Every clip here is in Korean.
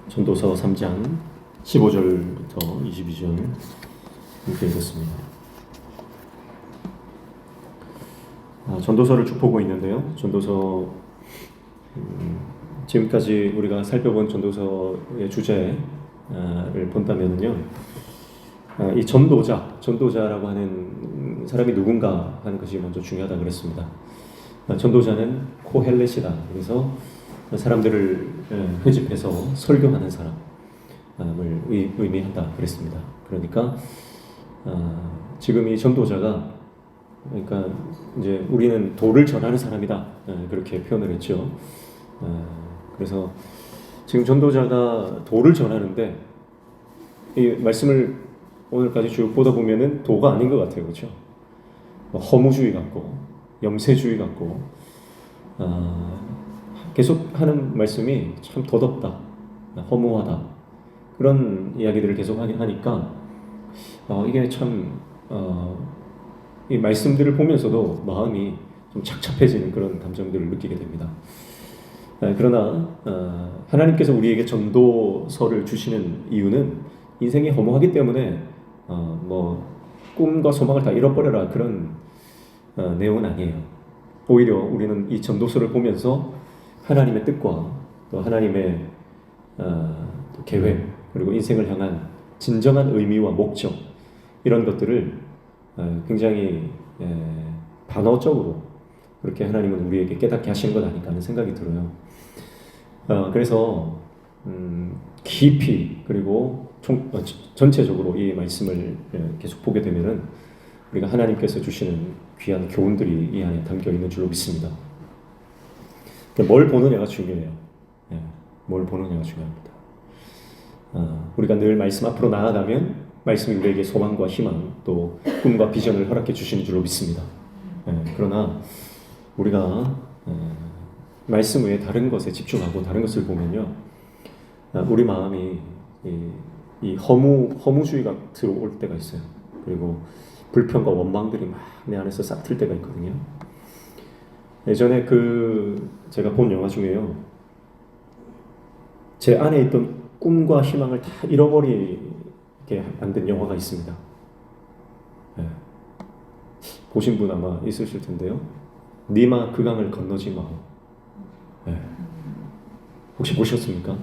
전도서 3장 15절부터 22절 이렇게 읽었습니다. 전도서를 쭉 보고 있는데요. 전도서 지금까지 우리가 살펴본 전도서의 주제를 본다면요, 이 전도자라고 하는 사람이 누군가 하는 것이 먼저 중요하다 그랬습니다. 전도자는 코헬렛이다. 그래서 사람들을 회집해서 설교하는 사람을 의미한다 그랬습니다. 그러니까 지금 이 전도자가, 그러니까 이제 우리는 도를 전하는 사람이다, 그렇게 표현을 했죠. 그래서 지금 전도자가 도를 전하는데, 이 말씀을 오늘까지 쭉 보다 보면은 도가 아닌 것 같아요, 그렇죠? 허무주의 같고 염세주의 같고, 계속 하는 말씀이 참 더덥다, 허무하다, 그런 이야기들을 계속 하니까 이게 참 이 말씀들을 보면서도 마음이 좀 착잡해지는 그런 감정들을 느끼게 됩니다. 그러나 하나님께서 우리에게 전도서를 주시는 이유는 인생이 허무하기 때문에 뭐 꿈과 소망을 다 잃어버려라, 그런 내용은 아니에요. 오히려 우리는 이 전도서를 보면서 하나님의 뜻과 또 하나님의 또 계획, 그리고 인생을 향한 진정한 의미와 목적, 이런 것들을 굉장히 반어적으로 그렇게 하나님은 우리에게 깨닫게 하시는 것 아닐까 하는 생각이 들어요. 그래서 깊이, 그리고 전체적으로 이 말씀을 계속 보게 되면은 우리가 하나님께서 주시는 귀한 교훈들이 이 안에 담겨 있는 줄로 믿습니다. 뭘 보느냐가 중요해요. 뭘 보느냐가 중요합니다. 우리가 늘 말씀 앞으로 나아가면 말씀이 우리에게 소망과 희망, 또 꿈과 비전을 허락해 주시는 줄로 믿습니다. 그러나 우리가 말씀 외에 다른 것에 집중하고 다른 것을 보면요, 우리 마음이 이 허무주의가 들어올 때가 있어요. 그리고 불평과 원망들이 막 내 안에서 싹틀 때가 있거든요. 예전에 제가 본 영화 중에요, 제 안에 있던 꿈과 희망을 다 잃어버리게 만든 영화가 있습니다. 보신 분 아마 있으실 텐데요. 니마 그 강을 건너지 마오. 혹시 보셨습니까?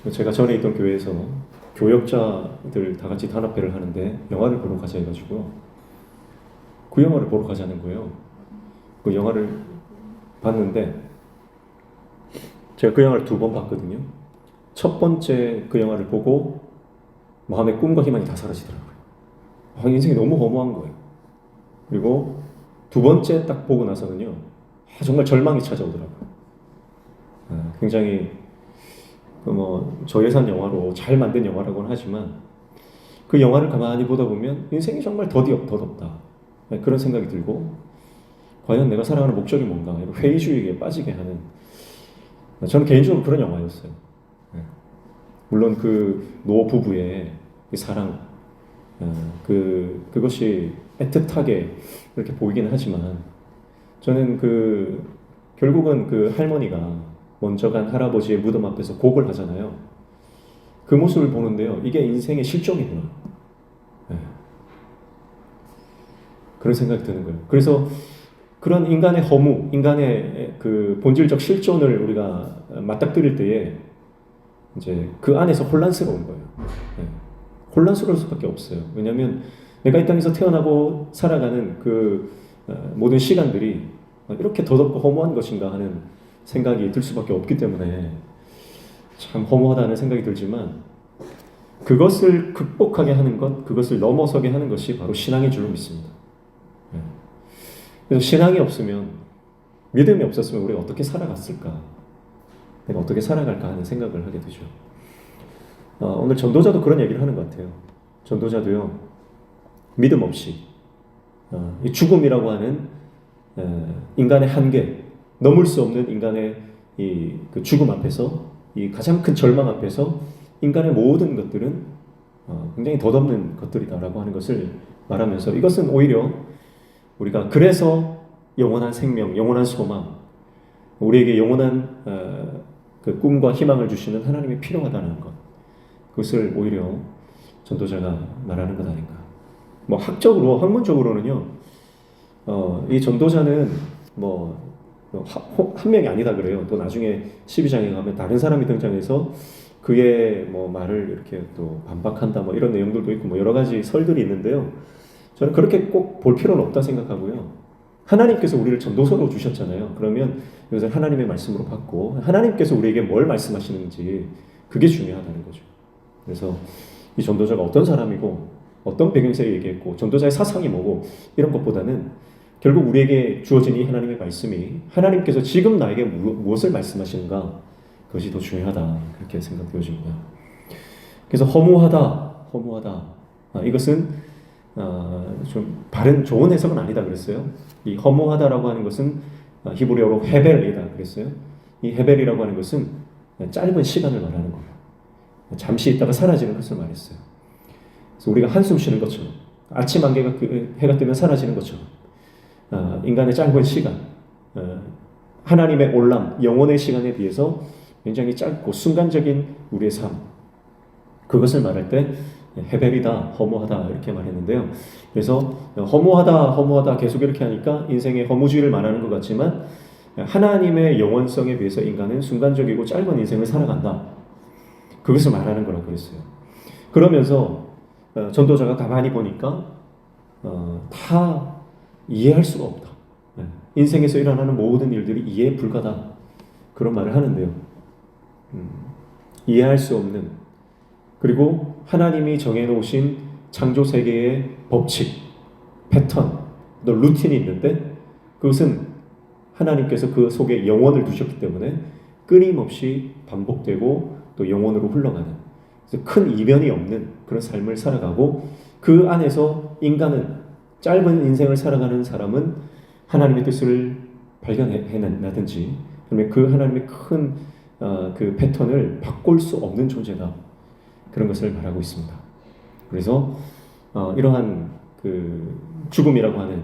제가 전에 있던 교회에서 교역자들 다 같이 단합회를 하는데 영화를 보러 가자 해가지고 그 영화를 보러 가자는 거예요. 그 영화를 봤는데 제가 그 영화를 2번 봤거든요. 첫 번째 그 영화를 보고 마음의 꿈과 희망이 다 사라지더라고요. 인생이 너무 허무한 거예요. 그리고 2번째 딱 보고 나서는요, 정말 절망이 찾아오더라고요. 굉장히 저예산 영화로 잘 만든 영화라고는 하지만 그 영화를 가만히 보다 보면 인생이 정말 더덥다, 그런 생각이 들고, 과연 내가 살아가는 목적이 뭔가, 회의주의에 빠지게 하는, 저는 개인적으로 그런 영화였어요. 물론 그 노 부부의 그 사랑, 그것이 애틋하게 이렇게 보이기는 하지만, 저는 결국은 그 할머니가 먼저 간 할아버지의 무덤 앞에서 곡을 하잖아요. 그 모습을 보는데요, 이게 인생의 실종이구나, 그런 생각이 드는 거예요. 그래서 그런 인간의 허무, 인간의 그 본질적 실존을 우리가 맞닥뜨릴 때에 이제 그 안에서 혼란스러운 거예요. 혼란스러울 수밖에 없어요. 왜냐하면 내가 이 땅에서 태어나고 살아가는 그 모든 시간들이 이렇게 더덥고 허무한 것인가 하는 생각이 들 수밖에 없기 때문에 참 허무하다는 생각이 들지만, 그것을 극복하게 하는 것, 그것을 넘어서게 하는 것이 바로 신앙인 줄로 믿습니다. 그래서 신앙이 없으면, 믿음이 없었으면 우리가 어떻게 살아갔을까, 내가 어떻게 살아갈까 하는 생각을 하게 되죠. 오늘 전도자도 그런 얘기를 하는 것 같아요. 전도자도요, 믿음 없이 이 죽음이라고 하는 인간의 한계, 넘을 수 없는 인간의 그 죽음 앞에서, 이 가장 큰 절망 앞에서 인간의 모든 것들은 굉장히 덧없는 것들이다라고 하는 것을 말하면서, 이것은 오히려 우리가 그래서 영원한 생명, 영원한 소망, 우리에게 영원한 그 꿈과 희망을 주시는 하나님이 필요하다는 것, 그것을 오히려 전도자가 말하는 것 아닌가. 뭐 학적으로, 학문적으로는요, 이 전도자는 한 명이 아니다 그래요. 또 나중에 12장에 가면 다른 사람이 등장해서 그의 말을 이렇게 또 반박한다, 이런 내용들도 있고, 여러 가지 설들이 있는데요. 저는 그렇게 꼭 볼 필요는 없다 생각하고요. 하나님께서 우리를 전도서로 주셨잖아요. 그러면 이것을 하나님의 말씀으로 받고 하나님께서 우리에게 뭘 말씀하시는지, 그게 중요하다는 거죠. 그래서 이 전도자가 어떤 사람이고 어떤 배경에서 얘기했고 전도자의 사상이 뭐고 이런 것보다는 결국 우리에게 주어진 이 하나님의 말씀이 하나님께서 지금 나에게 무엇을 말씀하시는가, 그것이 더 중요하다, 그렇게 생각되어집니다. 그래서 허무하다. 이것은 좀 바른 좋은 해석은 아니다 그랬어요. 이 허무하다라고 하는 것은 히브리어로 헤벨이다 그랬어요. 이 헤벨이라고 하는 것은 짧은 시간을 말하는 거예요. 잠시 있다가 사라지는 것을 말했어요. 그래서 우리가 한숨 쉬는 것처럼, 아침 안개가 해가 뜨면 사라지는 것처럼, 인간의 짧은 시간, 하나님의 올람, 영혼의 시간에 비해서 굉장히 짧고 순간적인 우리의 삶, 그것을 말할 때 헤벨이다, 허무하다 이렇게 말했는데요. 그래서 허무하다 계속 이렇게 하니까 인생의 허무주의를 말하는 것 같지만, 하나님의 영원성에 비해서 인간은 순간적이고 짧은 인생을 살아간다, 그것을 말하는 거라고 그랬어요. 그러면서 전도자가 가만히 보니까 다 이해할 수가 없다. 인생에서 일어나는 모든 일들이 이해 불가다, 그런 말을 하는데요. 이해할 수 없는, 그리고 하나님이 정해놓으신 창조 세계의 법칙, 패턴, 또 루틴이 있는데, 그것은 하나님께서 그 속에 영원을 두셨기 때문에 끊임없이 반복되고 또 영원으로 흘러가는, 그래서 큰 이변이 없는 그런 삶을 살아가고, 그 안에서 인간은, 짧은 인생을 살아가는 사람은 하나님의 뜻을 발견해내든지, 그러면 그 하나님의 큰 그 패턴을 바꿀 수 없는 존재다, 그런 것을 말하고 있습니다. 그래서 이러한 그 죽음이라고 하는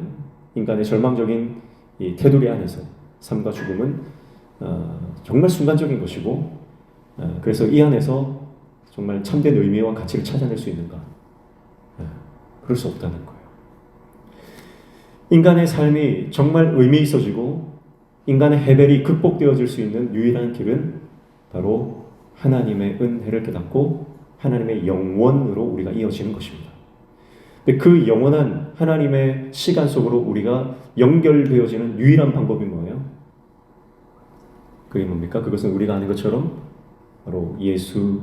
인간의 절망적인 이 테두리 안에서 삶과 죽음은 정말 순간적인 것이고, 그래서 이 안에서 정말 참된 의미와 가치를 찾아낼 수 있는가? 그럴 수 없다는 거예요. 인간의 삶이 정말 의미 있어지고 인간의 헤벨이 극복되어질 수 있는 유일한 길은 바로 하나님의 은혜를 깨닫고 하나님의 영원으로 우리가 이어지는 것입니다. 근데 그 영원한 하나님의 시간 속으로 우리가 연결되어지는 유일한 방법이 뭐예요? 그게 뭡니까? 그것은 우리가 아는 것처럼 바로 예수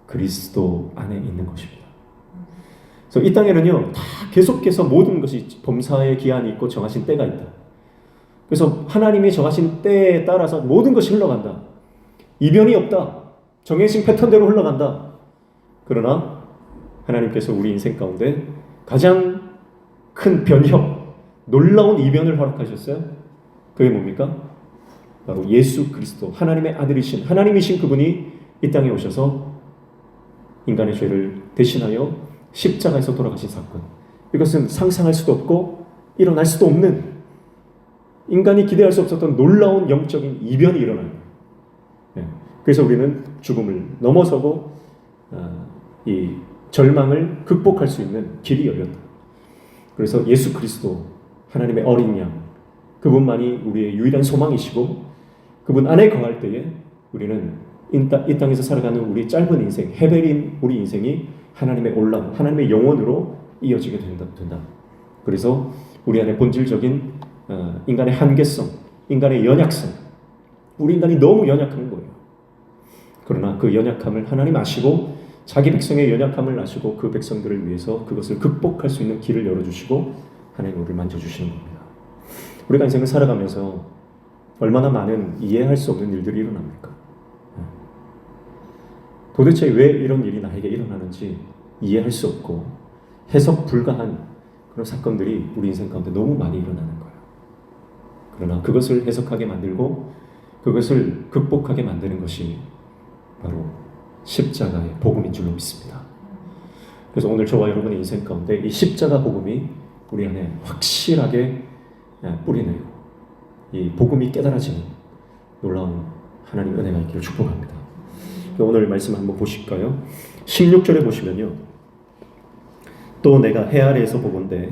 그리스도 안에 있는 것입니다. 그래서 이 땅에는요, 다 계속해서 모든 것이 범사의 기한이 있고 정하신 때가 있다. 그래서 하나님이 정하신 때에 따라서 모든 것이 흘러간다. 이변이 없다. 정해진 패턴대로 흘러간다. 그러나 하나님께서 우리 인생 가운데 가장 큰 변혁, 놀라운 이변을 허락하셨어요. 그게 뭡니까? 바로 예수 그리스도, 하나님의 아들이신, 하나님이신 그분이 이 땅에 오셔서 인간의 죄를 대신하여 십자가에서 돌아가신 사건. 이것은 상상할 수도 없고 일어날 수도 없는, 인간이 기대할 수 없었던 놀라운 영적인 이변이 일어나요. 그래서 우리는 죽음을 넘어서고 이 절망을 극복할 수 있는 길이 열렸다. 그래서 예수 그리스도, 하나님의 어린 양, 그분만이 우리의 유일한 소망이시고, 그분 안에 거할 때에 우리는 이 땅에서 살아가는 우리 짧은 인생, 헤벨인 우리 인생이 하나님의 올람, 하나님의 영원으로 이어지게 된다. 그래서 우리 안에 본질적인 인간의 한계성, 인간의 연약성, 우리 인간이 너무 연약한 거예요. 그러나 그 연약함을 하나님 아시고, 자기 백성의 연약함을 아시고 그 백성들을 위해서 그것을 극복할 수 있는 길을 열어주시고 하나님 우리를 만져주시는 겁니다. 우리가 인생을 살아가면서 얼마나 많은 이해할 수 없는 일들이 일어납니까? 도대체 왜 이런 일이 나에게 일어나는지 이해할 수 없고 해석 불가한 그런 사건들이 우리 인생 가운데 너무 많이 일어나는 거예요. 그러나 그것을 해석하게 만들고 그것을 극복하게 만드는 것이 바로 십자가의 복음인 줄로 믿습니다. 그래서 오늘 저와 여러분의 인생 가운데 이 십자가 복음이 우리 안에 확실하게 뿌리내고 이 복음이 깨달아지는 놀라운 하나님 은혜가 있기를 축복합니다. 오늘 말씀 한번 보실까요? 16절에 보시면요. 또 내가 해 아래에서 보건대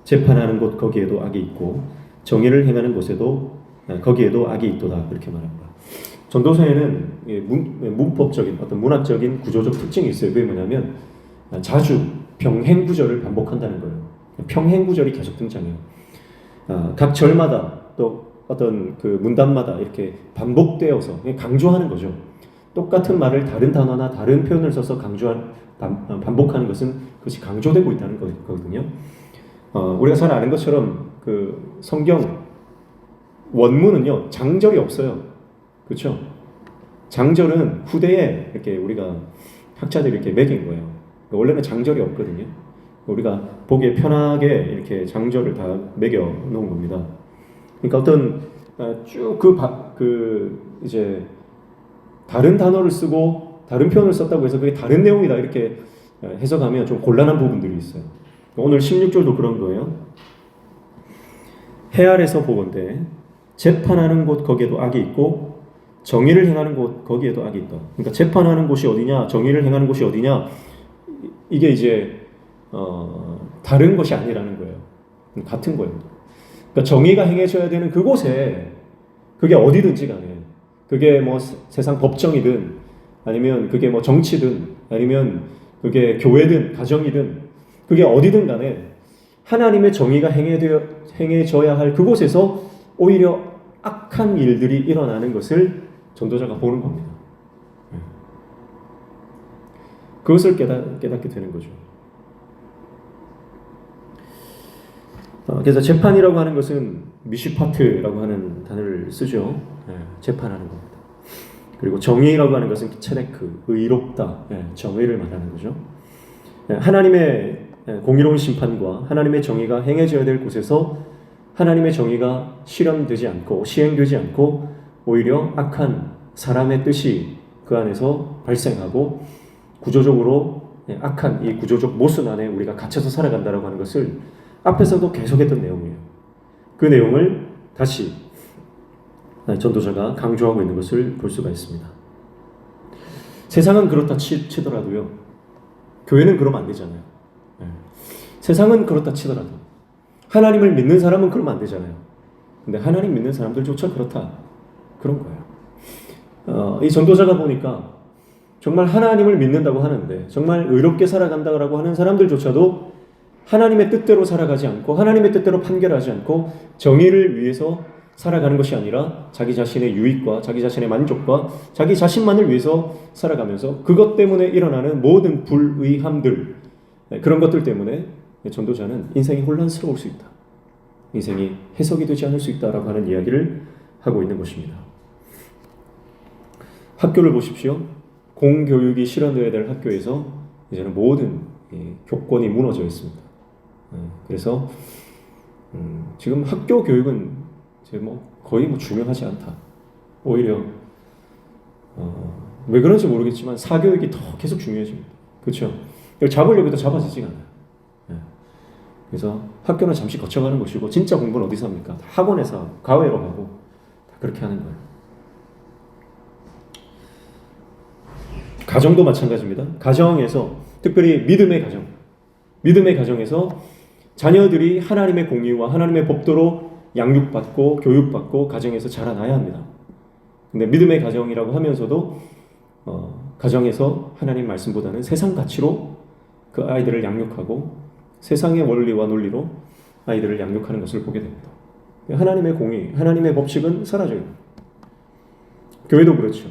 재판하는 곳 거기에도 악이 있고 정의를 행하는 곳에도 거기에도 악이 있도다. 그렇게 말합니다. 전도서에는 문법적인 어떤 문학적인 구조적 특징이 있어요. 그게 뭐냐면 자주 병행 구절을 반복한다는 거예요. 평행 구절이 계속 등장해요. 각 절마다 또 어떤 그 문단마다 이렇게 반복되어서 강조하는 거죠. 똑같은 말을 다른 단어나 다른 표현을 써서 반복하는 것은 그것이 강조되고 있다는 거거든요. 우리가 잘 아는 것처럼 그 성경 원문은요 장절이 없어요. 그렇죠? 장절은 후대에 이렇게 우리가 학자들이 이렇게 매긴 거예요. 원래는 장절이 없거든요. 우리가 보기에 편하게 이렇게 장절을 다 매겨 놓은 겁니다. 그러니까 어떤 쭉 이제 다른 단어를 쓰고 다른 표현을 썼다고 해서 그게 다른 내용이다 이렇게 해석하면 좀 곤란한 부분들이 있어요. 오늘 16절도 그런 거예요. 해 아래서 보건대 재판하는 곳 거기에도 악이 있고 정의를 행하는 곳 거기에도 악이 있다. 그러니까 재판하는 곳이 어디냐, 정의를 행하는 곳이 어디냐, 이게 이제 다른 것이 아니라는 거예요. 같은 거예요. 그러니까 정의가 행해져야 되는 그곳에 그게 어디든지 간에 그게 뭐 세상 법정이든 아니면 그게 뭐 정치든 아니면 그게 교회든 가정이든 그게 어디든 간에 하나님의 정의가 행해져야 할 그곳에서 오히려 악한 일들이 일어나는 것을 전도자가 보는 겁니다. 그것을 깨닫게 되는 거죠. 그래서 재판이라고 하는 것은 미시파트라고 하는 단어를 쓰죠. 재판하는 겁니다. 그리고 정의라고 하는 것은 체데크, 의롭다, 정의를 말하는 거죠. 하나님의 공의로운 심판과 하나님의 정의가 행해져야 될 곳에서 하나님의 정의가 실현되지 않고 시행되지 않고 오히려 악한 사람의 뜻이 그 안에서 발생하고 구조적으로 악한 이 구조적 모순 안에 우리가 갇혀서 살아간다라고 하는 것을 앞에서도 계속했던 내용이에요. 그 내용을 다시 전도자가 강조하고 있는 것을 볼 수가 있습니다. 세상은 그렇다 치더라도요. 교회는 그러면 안 되잖아요. 세상은 그렇다 치더라도 하나님을 믿는 사람은 그러면 안 되잖아요. 근데 하나님 믿는 사람들조차 그렇다. 그런 거예요. 이 전도자가 보니까 정말 하나님을 믿는다고 하는데 정말 의롭게 살아간다고 하는 사람들조차도 하나님의 뜻대로 살아가지 않고 하나님의 뜻대로 판결하지 않고 정의를 위해서 살아가는 것이 아니라 자기 자신의 유익과 자기 자신의 만족과 자기 자신만을 위해서 살아가면서 그것 때문에 일어나는 모든 불의함들, 그런 것들 때문에 전도자는 인생이 혼란스러울 수 있다. 인생이 해석이 되지 않을 수 있다라고 하는 이야기를 하고 있는 것입니다. 학교를 보십시오. 공교육이 실현되어야 될 학교에서 이제는 모든 교권이 무너져 있습니다. 그래서 지금 학교 교육은 이제 거의 중요하지 않다. 오히려 왜 그런지 모르겠지만 사교육이 더 계속 중요해집니다. 그렇죠? 이걸 잡으려고 해도 잡아지지가 않아요. 그래서 학교는 잠시 거쳐가는 것이고 진짜 공부는 어디서 합니까? 학원에서 과외로 하고 다 그렇게 하는 거예요. 가정도 마찬가지입니다. 가정에서 특별히 믿음의 가정에서 자녀들이 하나님의 공의와 하나님의 법도로 양육받고 교육받고 가정에서 자라나야 합니다. 근데 믿음의 가정이라고 하면서도 가정에서 하나님 말씀보다는 세상 가치로 그 아이들을 양육하고 세상의 원리와 논리로 아이들을 양육하는 것을 보게 됩니다. 하나님의 공의, 하나님의 법칙은 사라져요. 교회도 그렇죠.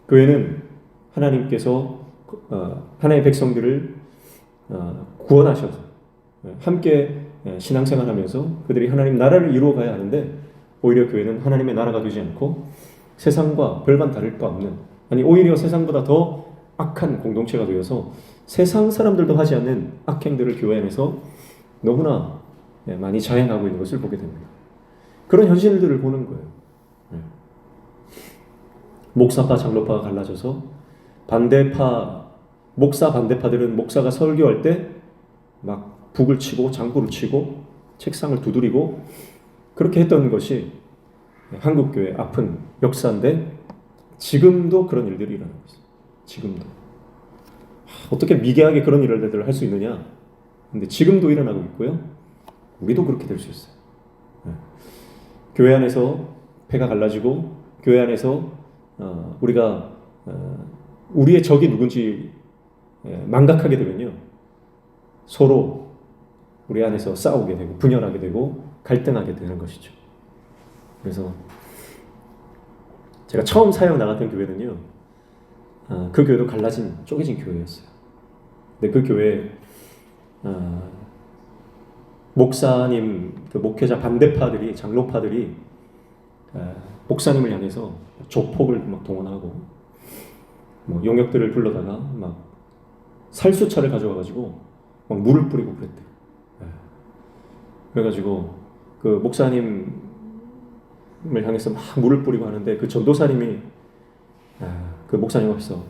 교회는 하나님께서 하나님의 백성들을 구원하셔서 함께 신앙생활하면서 그들이 하나님 나라를 이루어가야 하는데 오히려 교회는 하나님의 나라가 되지 않고 세상과 별반 다를 바 없는, 아니 오히려 세상보다 더 악한 공동체가 되어서 세상 사람들도 하지 않는 악행들을 교회 안에서 너무나 많이 자행하고 있는 것을 보게 됩니다. 그런 현실들을 보는 거예요. 목사파, 장로파가 갈라져서 목사 반대파들은 목사가 설교할 때 막 북을 치고 장구를 치고 책상을 두드리고 그렇게 했던 것이 한국교회 아픈 역사인데 지금도 그런 일들이 일어나고 있어요. 지금도. 어떻게 미개하게 그런 일을 할 수 있느냐? 근데 지금도 일어나고 있고요. 우리도 그렇게 될 수 있어요. 교회 안에서 패가 갈라지고 교회 안에서 우리가 우리의 적이 누군지 망각하게 되면요. 서로 우리 안에서 싸우게 되고 분열하게 되고 갈등하게 되는 것이죠. 그래서 제가 처음 사역 나갔던 교회는요. 그 교회도 갈라진 쪼개진 교회였어요. 근데 그 교회 목사님, 그 목회자 반대파들이 장로파들이 목사님을 향해서 조폭을 막 동원하고 뭐 용역들을 불러다가 막 살수차를 가져와가지고 막 물을 뿌리고 그랬대요. 그래가지고 그 목사님을 향해서 막 물을 뿌리고 하는데 그 전도사님이 그 목사님 앞에서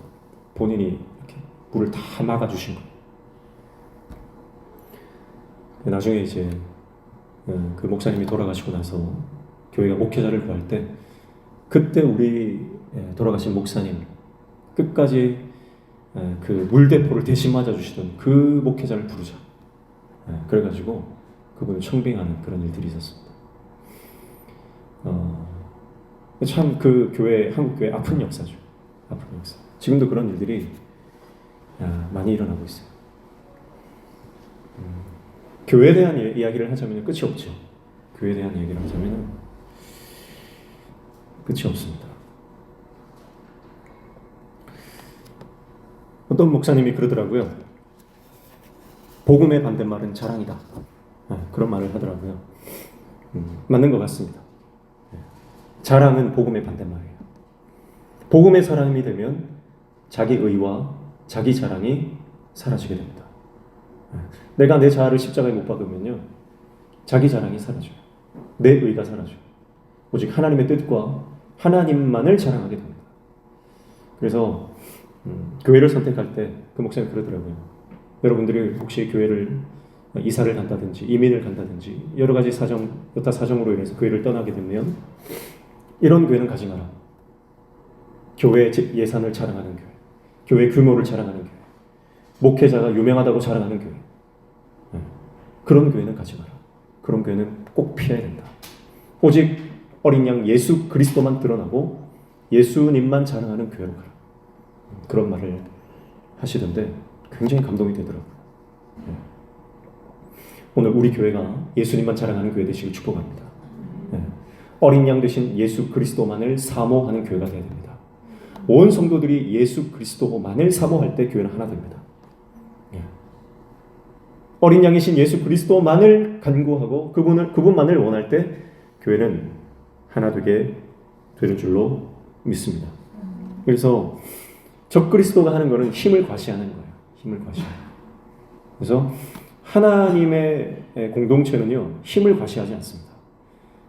본인이 이렇게 물을 다 막아주신 거예요. 나중에 이제 그 목사님이 돌아가시고 나서 교회가 목회자를 구할 때 그때 우리 돌아가신 목사님 끝까지 그 물대포를 대신 맞아주시던 그 목회자를 부르자. 그래가지고 그분을 청빙하는 그런 일들이 있었습니다. 참 그 교회, 한국 교회 아픈 역사죠. 아픈 역사. 지금도 그런 일들이 많이 일어나고 있어요. 교회에 대한 이야기를 하자면 끝이 없죠. 교회에 대한 이야기를 하자면 끝이 없습니다. 어떤 목사님이 그러더라고요. 복음의 반대말은 자랑이다. 그런 말을 하더라고요. 맞는 것 같습니다. 자랑은 복음의 반대말이에요. 복음의 사람이 되면 자기 의와 자기 자랑이 사라지게 됩니다. 내가 내 자아를 십자가에 못 박으면요, 자기 자랑이 사라져요. 내 의가 사라져요. 오직 하나님의 뜻과 하나님만을 자랑하게 됩니다. 그래서 교회를 선택할 때 그 목사님이 그러더라고요. 여러분들이 혹시 교회를 이사를 간다든지 이민을 간다든지 여러 가지 여타 사정으로 인해서 교회를 떠나게 되면 이런 교회는 가지 마라. 교회 예산을 자랑하는 교회, 교회 규모를 자랑하는 교회, 목회자가 유명하다고 자랑하는 교회, 그런 교회는 가지 마라. 그런 교회는 꼭 피해야 된다. 오직 어린 양 예수 그리스도만 드러나고 예수님만 자랑하는 교회로 가라. 그런 말을 하시던데 굉장히 감동이 되더라고요. 오늘 우리 교회가 예수님만 자랑하는 교회 되시길 축복합니다. 어린 양 되신 예수 그리스도만을 사모하는 교회가 되어야 됩니다. 온 성도들이 예수 그리스도만을 사모할 때 교회는 하나 됩니다. 어린 양이신 예수 그리스도만을 간구하고 그분만을 원할 때 교회는 하나 되게 되는 줄로 믿습니다. 그래서 적그리스도가 하는 것은 힘을 과시하는 거예요. 힘을 과시하는. 그래서 하나님의 공동체는요, 힘을 과시하지 않습니다.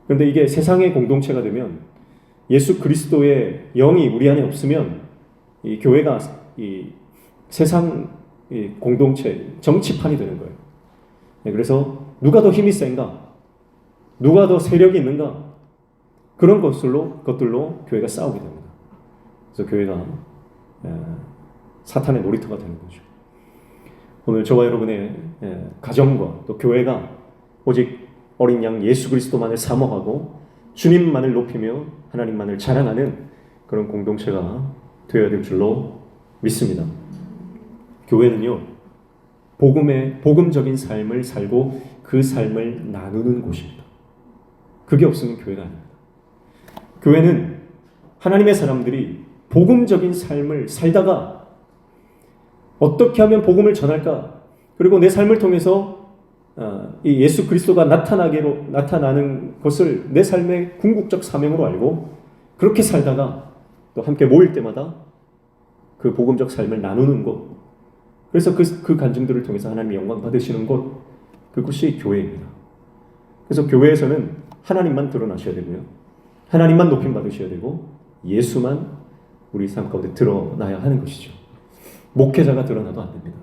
그런데 이게 세상의 공동체가 되면 예수 그리스도의 영이 우리 안에 없으면 이 교회가 이 세상 이 공동체, 정치판이 되는 거예요. 그래서 누가 더 힘이 센가? 누가 더 세력이 있는가? 그런 것들로 교회가 싸우게 됩니다. 그래서 교회가 사탄의 놀이터가 되는 거죠. 오늘 저와 여러분의 가정과 또 교회가 오직 어린 양 예수 그리스도만을 사모하고 주님만을 높이며 하나님만을 자랑하는 그런 공동체가 되어야 될 줄로 믿습니다. 교회는요, 복음적인 삶을 살고 그 삶을 나누는 곳입니다. 그게 없으면 교회가 아닙니다. 교회는 하나님의 사람들이 복음적인 삶을 살다가 어떻게 하면 복음을 전할까? 그리고 내 삶을 통해서 이 예수 그리스도가 나타나는 것을 내 삶의 궁극적 사명으로 알고 그렇게 살다가 또 함께 모일 때마다 그 복음적 삶을 나누는 곳, 그래서 그 간증들을 통해서 하나님의 영광 받으시는 곳, 그것이 교회입니다. 그래서 교회에서는 하나님만 드러나셔야 되고요, 하나님만 높임 받으셔야 되고 예수만 우리 삶 가운데 드러나야 하는 것이죠. 목회자가 드러나도 안 됩니다.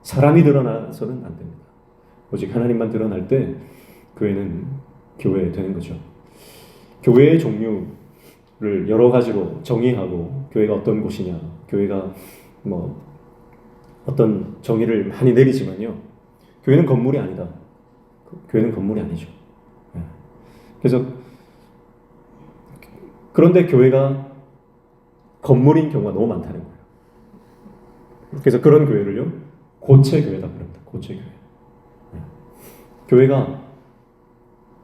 사람이 드러나서는 안 됩니다. 오직 하나님만 드러날 때 교회는 교회 되는 거죠. 교회의 종류를 여러 가지로 정의하고 교회가 어떤 곳이냐, 교회가 뭐 어떤 정의를 많이 내리지만요. 교회는 건물이 아니다. 교회는 건물이 아니죠. 그래서 그런데 교회가 건물인 경우가 너무 많다는 거예요. 그래서 그런 교회를요, 고체교회다 그럽니다. 고체교회.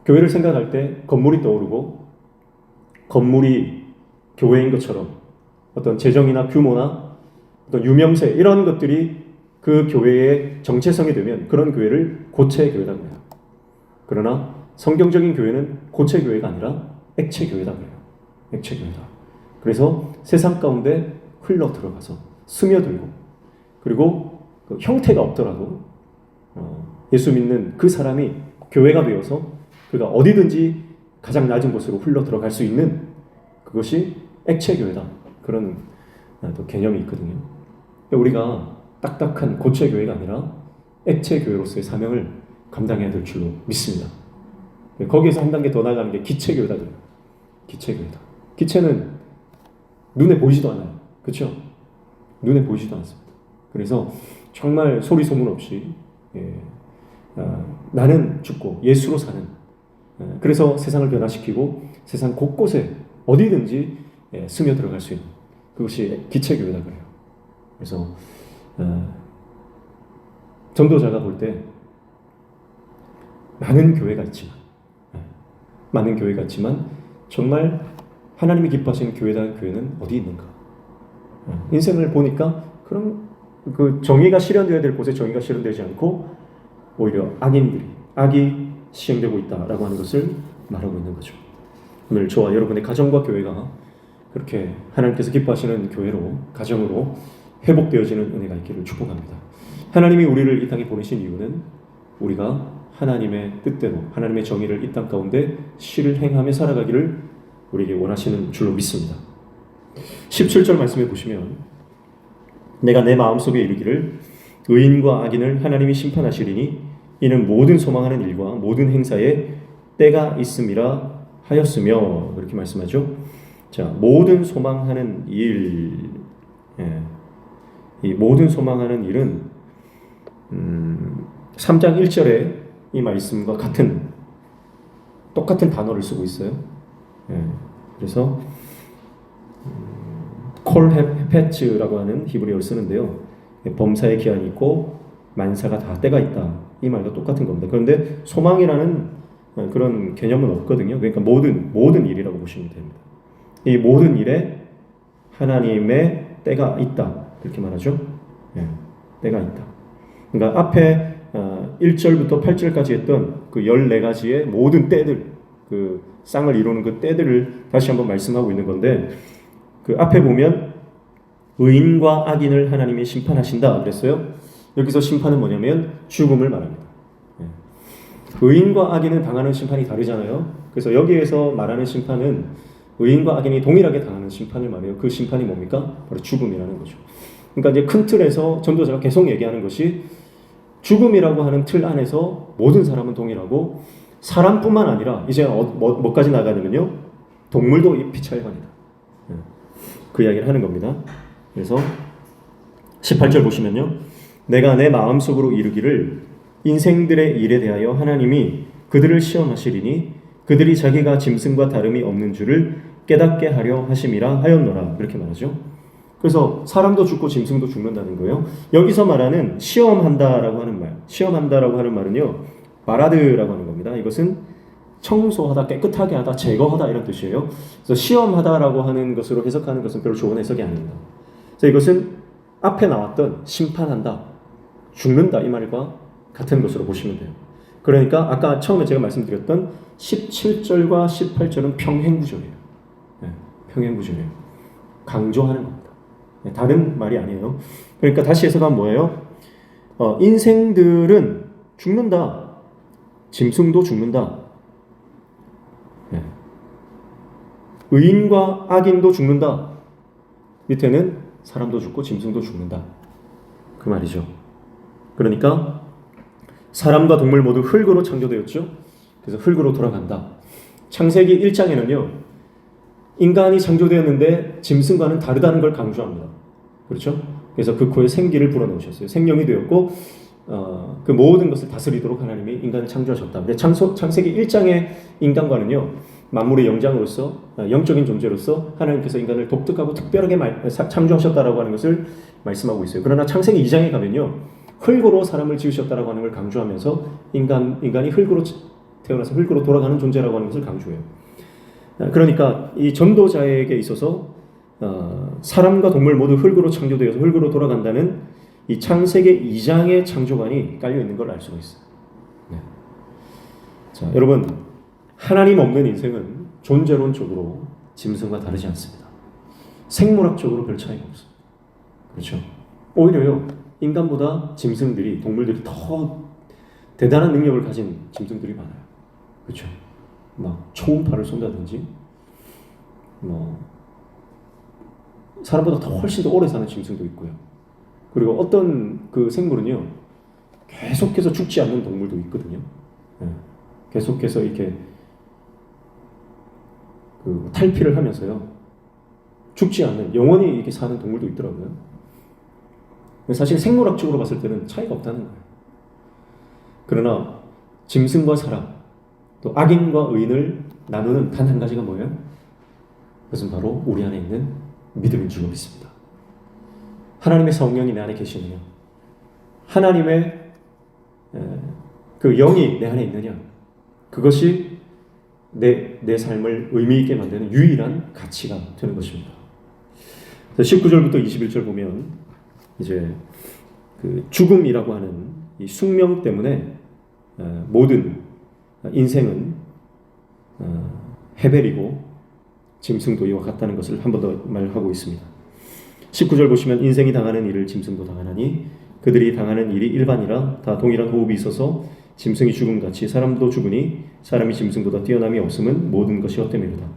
교회를 생각할 때 건물이 떠오르고 건물이 교회인 것처럼 어떤 재정이나 규모나 어떤 유명세 이런 것들이 그 교회의 정체성이 되면 그런 교회를 고체교회라고 해요. 그러나 성경적인 교회는 고체교회가 아니라 액체교회다 그래요. 액체교회다. 그래서 세상 가운데 흘러 들어가서 스며들고 그리고 그 형태가 없더라도 예수 믿는 그 사람이 교회가 되어서 그가 어디든지 가장 낮은 곳으로 흘러 들어갈 수 있는 그것이 액체교회다. 그런 또 개념이 있거든요. 우리가 딱딱한 고체교회가 아니라 액체교회로서의 사명을 감당해야 될 줄로 믿습니다. 거기에서 한 단계 더 나가는 게 기체교회다. 기체교회다. 기체는 눈에 보이지도 않아요. 그렇죠? 눈에 보이지도 않습니다. 그래서 정말 소리 소문 없이 나는 죽고 예수로 사는 그래서 세상을 변화시키고 세상 곳곳에 어디든지 스며들어갈 수 있는 그것이 기체교회다 그래요. 그래서 전도자가 볼 때 많은 교회가 있지만 정말 하나님이 기뻐하시는 교회는 어디 있는가? 인생을 보니까 그런 그 정의가 실현되어야 될 곳에 정의가 실현되지 않고 오히려 악이 시행되고 있다라고 하는 것을 말하고 있는 거죠. 오늘 저와 여러분의 가정과 교회가 그렇게 하나님께서 기뻐하시는 교회로 가정으로 회복되어지는 은혜가 있기를 축복합니다. 하나님이 우리를 이 땅에 보내신 이유는 우리가 하나님의 뜻대로 하나님의 정의를 이 땅 가운데 실행하며 살아가기를 우리에게 원하시는 줄로 믿습니다. 17절 말씀해 보시면 내가 내 마음속에 이르기를 의인과 악인을 하나님이 심판하시리니 이는 모든 소망하는 일과 모든 행사에 때가 있음이라 하였으며 그렇게 말씀하죠. 자, 모든 소망하는 일, 이 모든 소망하는 일은 3장 1절에 이 말씀과 똑같은 단어를 쓰고 있어요. 그래서 콜 헤페츠라고 하는 히브리어를 쓰는데요. 범사의 기한이 있고 만사가 다 때가 있다. 이 말과 똑같은 겁니다. 그런데 소망이라는 그런 개념은 없거든요. 그러니까 모든 일이라고 보시면 됩니다. 이 모든 일에 하나님의 때가 있다. 그렇게 말하죠. 때가 있다. 그러니까 앞에 1절부터 8절까지 했던 그 14가지의 모든 때들, 그 쌍을 이루는 그 때들을 다시 한번 말씀하고 있는 건데 그 앞에 보면 의인과 악인을 하나님이 심판하신다 그랬어요. 여기서 심판은 뭐냐면 죽음을 말합니다. 의인과 악인은 당하는 심판이 다르잖아요. 그래서 여기에서 말하는 심판은 의인과 악인이 동일하게 당하는 심판을 말해요. 그 심판이 뭡니까? 바로 죽음이라는 거죠. 그러니까 이제 큰 틀에서 전도자가 계속 얘기하는 것이 죽음이라고 하는 틀 안에서 모든 사람은 동일하고 사람뿐만 아니라 이제 뭐까지 나가냐면요. 동물도 이 피차일반이다. 그 이야기를 하는 겁니다. 그래서 18절 보시면요. 내가 내 마음속으로 이르기를 인생들의 일에 대하여 하나님이 그들을 시험하시리니 그들이 자기가 짐승과 다름이 없는 줄을 깨닫게 하려 하심이라 하였노라. 그렇게 말하죠. 그래서 사람도 죽고 짐승도 죽는다는 거예요. 여기서 말하는 시험한다라고 하는 말은요. 바라드라고 하는 겁니다. 이것은 청소하다, 깨끗하게 하다, 제거하다 이런 뜻이에요. 그래서 시험하다라고 하는 것으로 해석하는 것은 별로 좋은 해석이 아닙니다. 그래서 이것은 앞에 나왔던 심판한다, 죽는다 이 말과 같은 것으로 보시면 돼요. 그러니까 아까 처음에 제가 말씀드렸던 17절과 18절은 평행구절이에요. 평행구절이에요. 강조하는 겁니다. 다른 말이 아니에요. 그러니까 다시 해석하면 뭐예요? 인생들은 죽는다. 짐승도 죽는다. 의인과 악인도 죽는다. 밑에는 사람도 죽고 짐승도 죽는다. 그 말이죠. 그러니까 사람과 동물 모두 흙으로 창조되었죠. 그래서 흙으로 돌아간다. 창세기 1장에는요. 인간이 창조되었는데 짐승과는 다르다는 걸 강조합니다. 그렇죠? 그래서 그 코에 생기를 불어넣으셨어요. 생명이 되었고 그 모든 것을 다스리도록 하나님이 인간을 창조하셨다. 근데 창세기 1장의 인간과는요. 만물의 영장으로서 영적인 존재로서 하나님께서 인간을 독특하고 특별하게 창조하셨다라고 하는 것을 말씀하고 있어요. 그러나 창세기 2장에 가면요. 흙으로 사람을 지으셨다라고 하는 걸 강조하면서 인간이 흙으로 태어나서 흙으로 돌아가는 존재라고 하는 것을 강조해요. 그러니까 이 전도자에게 있어서 사람과 동물 모두 흙으로 창조되어서 흙으로 돌아간다는 이 창세기 2장의 창조관이 깔려 있는 걸 알 수가 있어요. 네. 자, 여러분 하나님 없는 인생은 존재론적으로 짐승과 다르지 않습니다. 생물학적으로 별 차이가 없어요. 그렇죠? 오히려요 인간보다 짐승들이 동물들이 더 대단한 능력을 가진 짐승들이 많아요. 그렇죠? 막 초음파를 쏜다든지 사람보다 더 훨씬 더 오래 사는 짐승도 있고요. 그리고 어떤 그 생물은요 계속해서 죽지 않는 동물도 있거든요. 네. 계속해서 이렇게 그 탈피를 하면서요 죽지 않는 영원히 이렇게 사는 동물도 있더라고요. 사실 생물학적으로 봤을 때는 차이가 없다는 거예요. 그러나 짐승과 사람 또 악인과 의인을 나누는 단 한 가지가 뭐예요? 그것은 바로 우리 안에 있는 믿음인 줄로 믿습니다. 하나님의 성령이 내 안에 계시느냐, 하나님의 그 영이 내 안에 있느냐, 그것이 내 삶을 의미 있게 만드는 유일한 가치가 되는 것입니다. 19절부터 21절 보면 이제 그 죽음이라고 하는 이 숙명 때문에 모든 인생은 헤벨이고 짐승도 이와 같다는 것을 한 번 더 말하고 있습니다. 19절 보시면 인생이 당하는 일을 짐승도 당하나니 그들이 당하는 일이 일반이라 다 동일한 호흡이 있어서 짐승이 죽음같이 사람도 죽으니 사람이 짐승보다 뛰어남이 없음은 모든 것이 헛되미로다.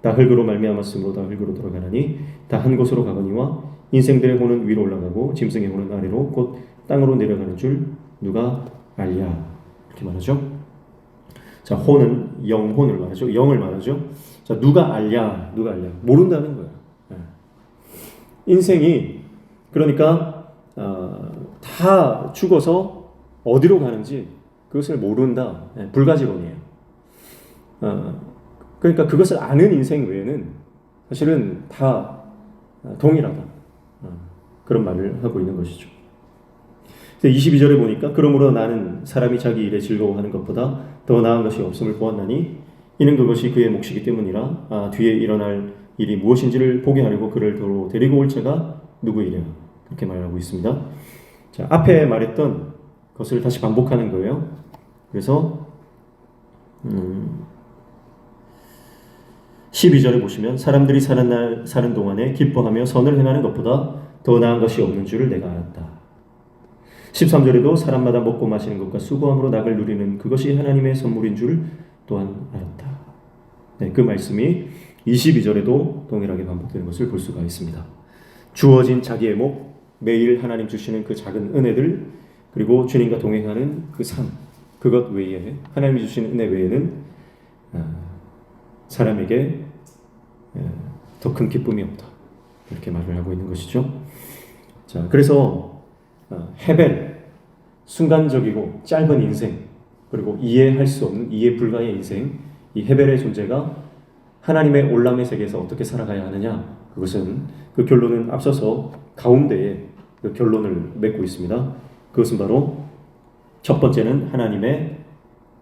다 흙으로 말미암았으므로 다 흙으로 돌아가나니 다 한 곳으로 가거니와 인생들의 혼은 위로 올라가고 짐승의 혼은 아래로 곧 땅으로 내려가는 줄 누가 알랴. 이렇게 말하죠. 자, 혼은 영혼을 말하죠. 영을 말하죠. 자, 누가 알랴. 모른다는 거예요. 인생이 그러니까 다 죽어서 어디로 가는지 그것을 모른다. 불가지론이에요. 그러니까 그것을 아는 인생 외에는 사실은 다 동일하다. 그런 말을 하고 있는 것이죠. 22절에 보니까 그러므로 나는 사람이 자기 일에 즐거워하는 것보다 더 나은 것이 없음을 보았나니 이는 그것이 그의 몫이기 때문이라. 뒤에 일어날 일이 무엇인지를 보게 하려고 그를 도로 데리고 올 자가 누구이랴. 그렇게 말하고 있습니다. 자, 앞에 말했던 것을 다시 반복하는 거예요. 그래서 12절에 보시면 사람들이 사는 동안에 기뻐하며 선을 행하는 것보다 더 나은 것이 없는 줄을 내가 알았다. 13절에도 사람마다 먹고 마시는 것과 수고함으로 낙을 누리는 그것이 하나님의 선물인 줄 또한 알았다. 네, 그 말씀이 22절에도 동일하게 반복되는 것을 볼 수가 있습니다. 주어진 자기의 목, 매일 하나님 주시는 그 작은 은혜들, 그리고 주님과 동행하는 그 삶, 그것 외에 하나님이 주시는 은혜 외에는 사람에게 더 큰 기쁨이 없다. 이렇게 말을 하고 있는 것이죠. 자, 그래서 헤벨, 순간적이고 짧은 인생, 그리고 이해할 수 없는 이해 불가의 인생, 이 헤벨의 존재가 하나님의 올람의 세계에서 어떻게 살아가야 하느냐, 그것은 그 결론은 앞서서 가운데에 그 결론을 맺고 있습니다. 그것은 바로 첫 번째는 하나님의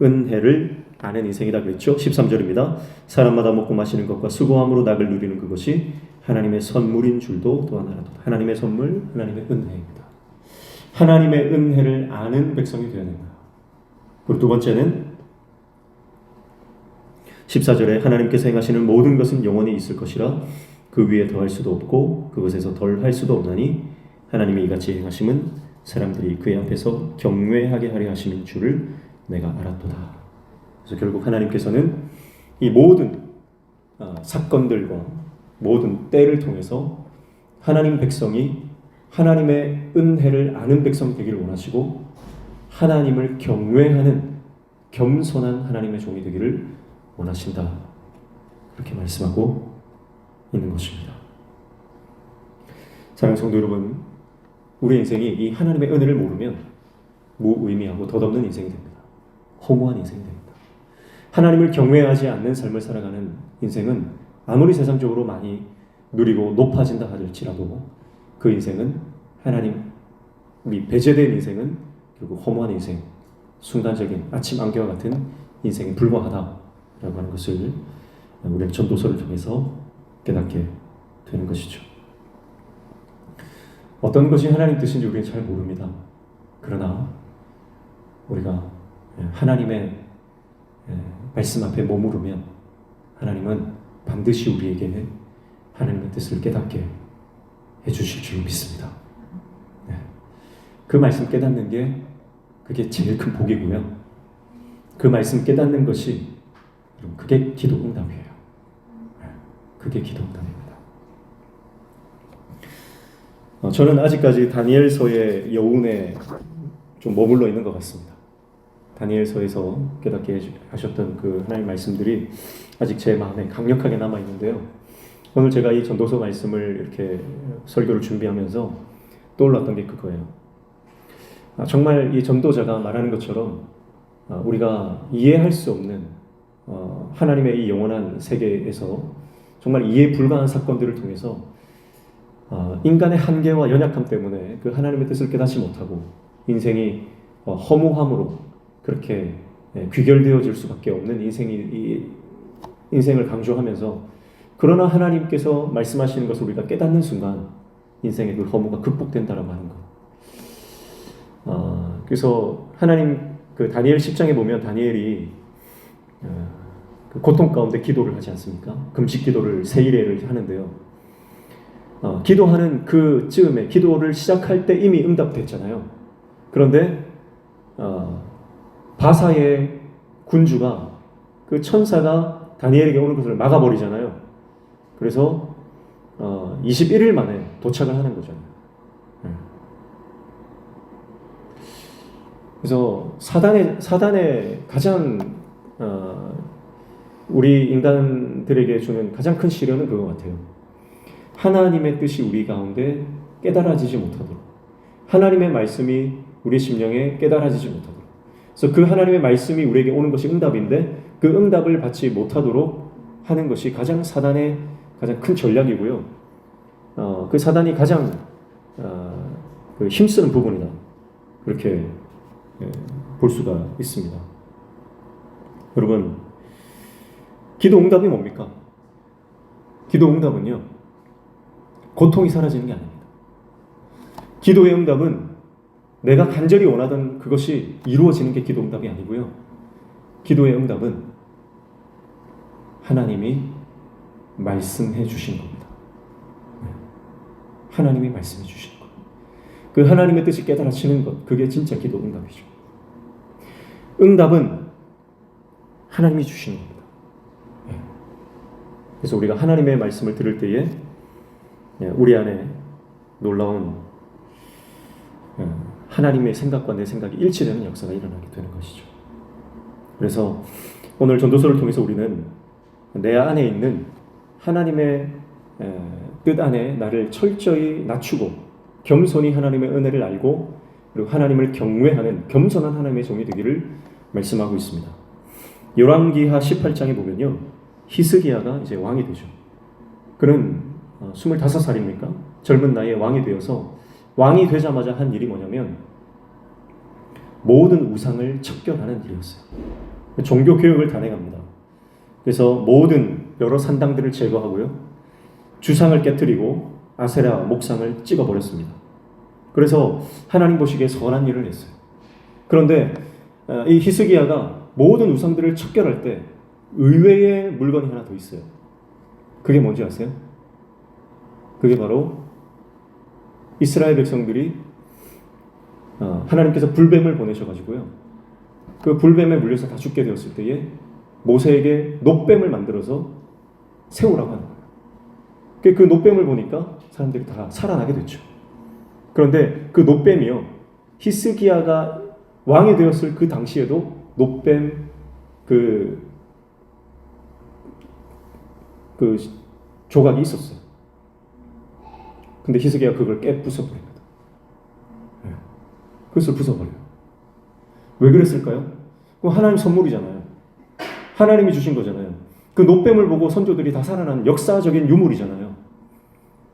은혜를 아는 인생이다 그랬죠. 13절입니다. 사람마다 먹고 마시는 것과 수고함으로 낙을 누리는 그것이 하나님의 선물인 줄도 또한 알았도다. 하나님의 선물, 하나님의 은혜입니다. 하나님의 은혜를 아는 백성이 되어야 된다. 그리고 두 번째는 14절에 하나님께서 행하시는 모든 것은 영원히 있을 것이라 그 위에 더할 수도 없고 그것에서 덜 할 수도 없나니 하나님이 이같이 행하심은 사람들이 그의 앞에서 경외하게 하려 하심인 줄을 내가 알았도다. 그래서 결국 하나님께서는 이 모든 사건들과 모든 때를 통해서 하나님 백성이 하나님의 은혜를 아는 백성이 되기를 원하시고 하나님을 경외하는 겸손한 하나님의 종이 되기를 원하신다. 그렇게 말씀하고 있는 것입니다. 사랑하는 성도 여러분, 우리 인생이 이 하나님의 은혜를 모르면 무의미하고 덧없는 인생이 됩니다. 허무한 인생이 됩니다. 하나님을 경외하지 않는 삶을 살아가는 인생은 아무리 세상적으로 많이 누리고 높아진다 할지라도 그 인생은 하나님이 배제된 인생은 결국 허무한 인생, 순간적인 아침 안개와 같은 인생에 불과하다라고 하는 것을 우리는 전도서를 통해서 깨닫게 되는 것이죠. 어떤 것이 하나님 뜻인지 우리는 잘 모릅니다. 그러나 우리가 하나님의 말씀 앞에 머무르면 하나님은 반드시 우리에게 하나님의 뜻을 깨닫게 해주실 줄 믿습니다. 그 말씀 깨닫는 게 그게 제일 큰 복이고요. 그 말씀 깨닫는 것이 그게 기도 응답이에요. 그게 기도 응답입니다. 저는 아직까지 다니엘서의 여운에 좀 머물러 있는 것 같습니다. 다니엘서에서 깨닫게 하셨던 그 하나님의 말씀들이 아직 제 마음에 강력하게 남아 있는데요. 오늘 제가 이 전도서 말씀을 이렇게 설교를 준비하면서 떠올랐던 게 그거예요. 정말 이 전도자가 말하는 것처럼 우리가 이해할 수 없는 하나님의 이 영원한 세계에서 정말 이해 불가한 사건들을 통해서 인간의 한계와 연약함 때문에 그 하나님의 뜻을 깨닫지 못하고 인생이 허무함으로 그렇게 귀결되어질 수밖에 없는 인생을 강조하면서 그러나 하나님께서 말씀하시는 것을 우리가 깨닫는 순간 인생의 그 허무가 극복된다라고 하는 것. 그래서 하나님 그 다니엘 10장에 보면 다니엘이 그 고통 가운데 기도를 하지 않습니까? 금식 기도를 세일회를 하는데요. 기도하는 그 즈음에 기도를 시작할 때 이미 응답됐잖아요. 그런데 바사의 군주가 그 천사가 다니엘에게 오는 것을 막아버리잖아요. 그래서 21일 만에 도착을 하는 거잖아요. 그래서 사단의 가장 우리 인간들에게 주는 가장 큰 시련은 그거 같아요. 하나님의 뜻이 우리 가운데 깨달아지지 못하도록, 하나님의 말씀이 우리 심령에 깨달아지지 못하도록, 그래서 그 하나님의 말씀이 우리에게 오는 것이 응답인데 그 응답을 받지 못하도록 하는 것이 가장 사단의 가장 큰 전략이고요. 그 사단이 가장 그 힘쓰는 부분이다. 그렇게 볼 수가 있습니다. 여러분, 기도 응답이 뭡니까? 기도 응답은요, 고통이 사라지는 게 아닙니다. 기도의 응답은 내가 간절히 원하던 그것이 이루어지는 게 기도 응답이 아니고요. 기도의 응답은 하나님이 말씀해 주신 겁니다. 하나님이 말씀해 주신 것. 그 하나님의 뜻이 깨달아지는 것, 그게 진짜 기도 응답이죠. 응답은 하나님이 주시는 겁니다. 그래서 우리가 하나님의 말씀을 들을 때에 우리 안에 놀라운 하나님의 생각과 내 생각이 일치되는 역사가 일어나게 되는 것이죠. 그래서 오늘 전도서를 통해서 우리는 내 안에 있는 하나님의 뜻 안에 나를 철저히 낮추고 겸손히 하나님의 은혜를 알고 그리고 하나님을 경외하는 겸손한 하나님의 종이 되기를 말씀하고 있습니다. 열왕기하 18장에 보면요, 히스기야가 이제 왕이 되죠. 그는 25살입니까? 젊은 나이에 왕이 되어서 왕이 되자마자 한 일이 뭐냐면 모든 우상을 척결하는 일이었어요. 종교 개혁을 단행합니다. 그래서 모든 여러 산당들을 제거하고요, 주상을 깨뜨리고 아세라 목상을 찍어버렸습니다. 그래서 하나님 보시기에 선한 일을 했어요. 그런데 이 히스기야가 모든 우상들을 척결할 때 의외의 물건이 하나 더 있어요. 그게 뭔지 아세요? 그게 바로 이스라엘 백성들이 하나님께서 불뱀을 보내셔가지고요, 그 불뱀에 물려서 다 죽게 되었을 때에 모세에게 놋뱀을 만들어서 세우라고 하는 거예요. 그 놋뱀을 보니까 사람들이 다 살아나게 됐죠. 그런데 그 놋뱀이요, 히스기야가 왕이 되었을 그 당시에도 놋뱀 그 그 조각이 있었어요. 근데 히스기야가 그걸 부숴버립니다. 그것을 부숴버려요. 왜 그랬을까요? 그거 하나님 선물이잖아요. 하나님이 주신 거잖아요. 그 놋뱀을 보고 선조들이 다 살아난 역사적인 유물이잖아요.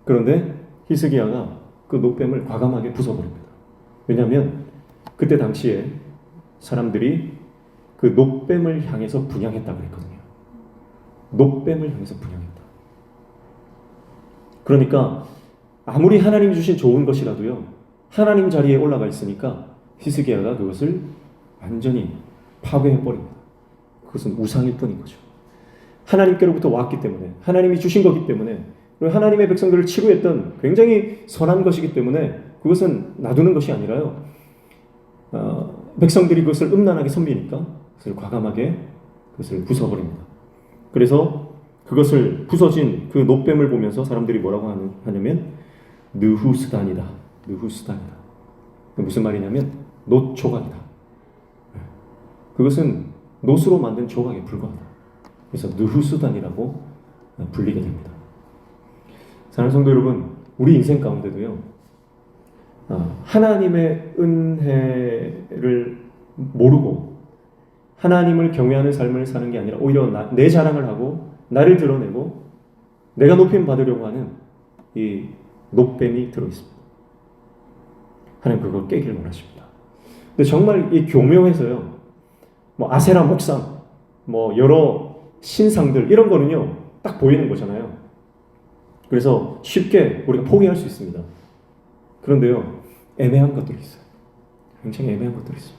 그런데 히스기야가 그 놋뱀을 과감하게 부숴버립니다. 왜냐하면 그때 당시에 사람들이 그 놋뱀을 향해서 분향했다고 그랬거든요. 놋뱀을 향해서 분향했다. 그러니까 아무리 하나님이 주신 좋은 것이라도요, 하나님 자리에 올라가 있으니까 히스기야가 그것을 완전히 파괴해버립니다. 그것은 우상일 뿐인 거죠. 하나님께로부터 왔기 때문에, 하나님이 주신 거기 때문에, 그리고 하나님의 백성들을 치루했던 굉장히 선한 것이기 때문에 그것은 놔두는 것이 아니라요, 백성들이 그것을 음란하게 섬기니까 그것을 과감하게 그것을 부숴버립니다. 그래서 그것을 부서진 그 놋뱀을 보면서 사람들이 뭐라고 하냐면 느후스단이다. 느후스단이다. 무슨 말이냐면 놋 조각이다. 그것은 놋으로 만든 조각에 불과하다. 그래서 느후스단이라고 불리게 됩니다. 사랑하는 성도 여러분, 우리 인생 가운데도요, 하나님의 은혜를 모르고 하나님을 경외하는 삶을 사는 게 아니라 오히려 내 자랑을 하고 나를 드러내고 내가 높임 받으려고 하는 이 놋뱀이 들어있습니다. 하나님 그걸 깨기를 원하십니다. 근데 정말 이 교묘해서요, 뭐 아세라 목상, 뭐 여러 신상들 이런 거는요 딱 보이는 거잖아요. 그래서 쉽게 우리가 포기할 수 있습니다. 그런데요, 애매한 것들이 있어요. 굉장히 애매한 것들이 있어요.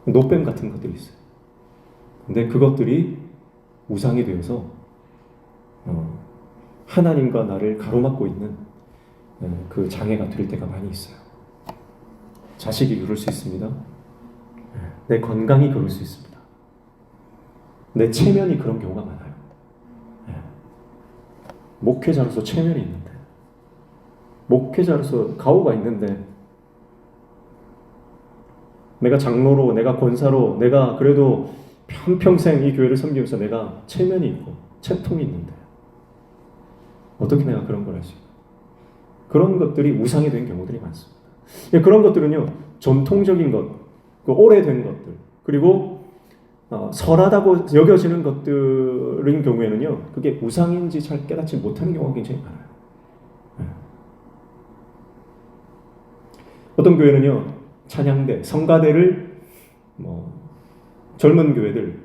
놋뱀 같은 것들이 있어요. 근데 그것들이 우상이 되어서 하나님과 나를 가로막고 있는 그 장애가 될 때가 많이 있어요. 자식이 그럴 수 있습니다. 내 건강이 그럴 수 있습니다. 내 체면이 그런 경우가 많아요. 목회자로서 체면이 있는데, 목회자로서 가오가 있는데, 내가 장로로, 내가 권사로, 내가 그래도 한평생 이 교회를 섬기면서 내가 체면이 있고 채통이 있는데 어떻게 내가 그런 걸 할 수 있나? 그런 것들이 우상이 된 경우들이 많습니다. 그런 것들은요, 전통적인 것, 그 오래된 것들, 그리고 선하다고 여겨지는 것들인 경우에는요, 그게 우상인지 잘 깨닫지 못하는 경우가 굉장히 많아요. 어떤 교회는요, 찬양대, 성가대를 젊은 교회들,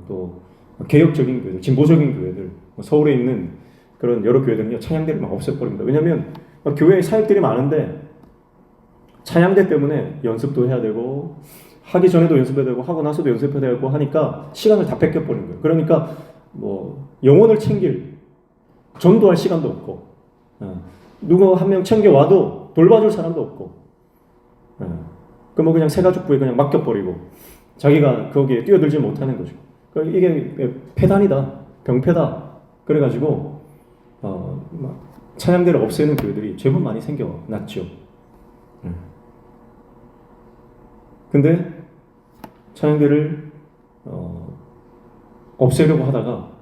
또 개혁적인 교회들, 진보적인 교회들, 서울에 있는 그런 여러 교회들은요, 찬양대를 막 없애버립니다. 왜냐하면 교회에 사역들이 많은데 찬양대 때문에 연습도 해야 되고, 하기 전에도 연습해야 되고, 하고 나서도 연습해야 되고 하니까 시간을 다 뺏겨버리는 거예요. 그러니까 영혼을 챙길, 전도할 시간도 없고, 누구 한 명 챙겨와도 돌봐줄 사람도 없고, 그냥 새가족부에 그냥 맡겨버리고 자기가 거기에 뛰어들지 못하는 거죠. 이게 폐단이다, 병폐다. 그래가지고 찬양대를 없애는 교회들이 제법 많이 생겨났죠. 근데 찬양대를 없애려고 하다가